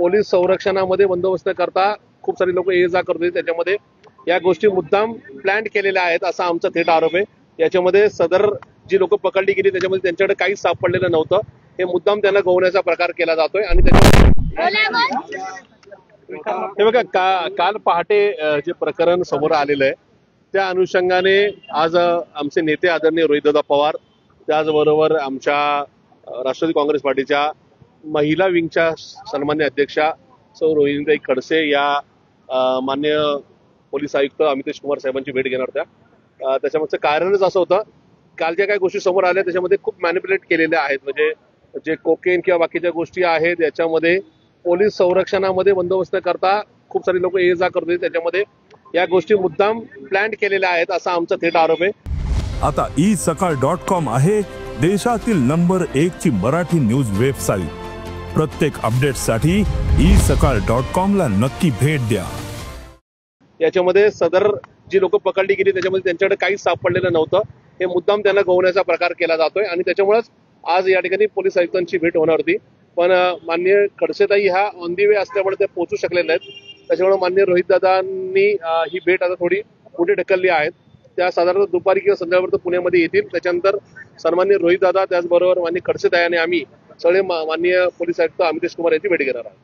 Police संरक्षणामध्ये बंदोबस्त करता खूप सारी लोक ये जा करत होते, त्याच्यामध्ये या गोष्टी मुद्दाम प्लॅन केलेल्या आहेत असा आमचा थेट आरोप आहे। याच्यामध्ये सदर जी लोक पकडली गेली त्याच्यामध्ये त्यांच्याकडे काहीच सापडलेलं नव्हतं, हे मुद्दाम त्यांना गवण्याचा प्रकार केला जातोय। आणि त्याच्यामध्ये हे बघा काल पहाटे जे प्रकरण समोर आलेलं आहे त्या अनुषंगाने आज आमचे नेते आदरणीय रोहितदादा पवार, त्याचबरोबर आमच्या राष्ट्रवादी काँग्रेस पार्टीच्या महिला विंगच्या सन्मान्य अध्यक्षा सौ रोहिणीताई खडसे या मान्य पोलीस आयुक्त अमितेश कुमार साहेबांची भेट घेणार होत्या। त्याच्यामागचं कारणच असं होतं, काल ज्या काही गोष्टी समोर आल्या त्याच्यामध्ये खूप मॅनिप्युलेट केलेल्या आहेत, म्हणजे जे कोकेन किंवा बाकीच्या गोष्टी आहेत याच्यामध्ये पोलीस संरक्षणामध्ये बंदोबस्त करता खूप सारी लोक ये जा करत होते, त्याच्यामध्ये या गोष्टी मुद्दाम प्लॅन केलेल्या आहेत असा आमचा थेट आरोप आहे। आता isakal.com आहे देशातील नंबर 1 ची मराठी न्यूज वेबसाईट। प्रत्येक अपडेटसाठी isakal.com ला नक्की भेट द्या। याच्यामध्ये सदर जी लोक पकडली गेली त्याच्यामध्ये त्यांच्याकडे काहीच सापडलेलं नव्हतं, हे मुद्दाम त्यांना गवण्याचा प्रकार केला जातोय। आणि त्याच्यामुळेच आज या ठिकाणी पोलीस आयुक्तांची भेट होणार होती, पण माननीय खडसेताई ह्या ऑन दी वे असल्यामुळे ते पोहोचू शकले नाहीत। त्याच्यामुळे माननीय रोहितदादांनी ही भेट आता थोडी पुढे ढकलली आहे। त्या साधारण दुपारी किंवा संध्याकाळपर्यंत पुण्यामध्ये येतील। त्याच्यानंतर सन्माननीय रोहितदादा त्याचबरोबर माननीय खडसेताई आणि आम्ही सगळे माननीय पोलीस आयुक्त अमितेश कुमार यांची भेट घेणार आहोत।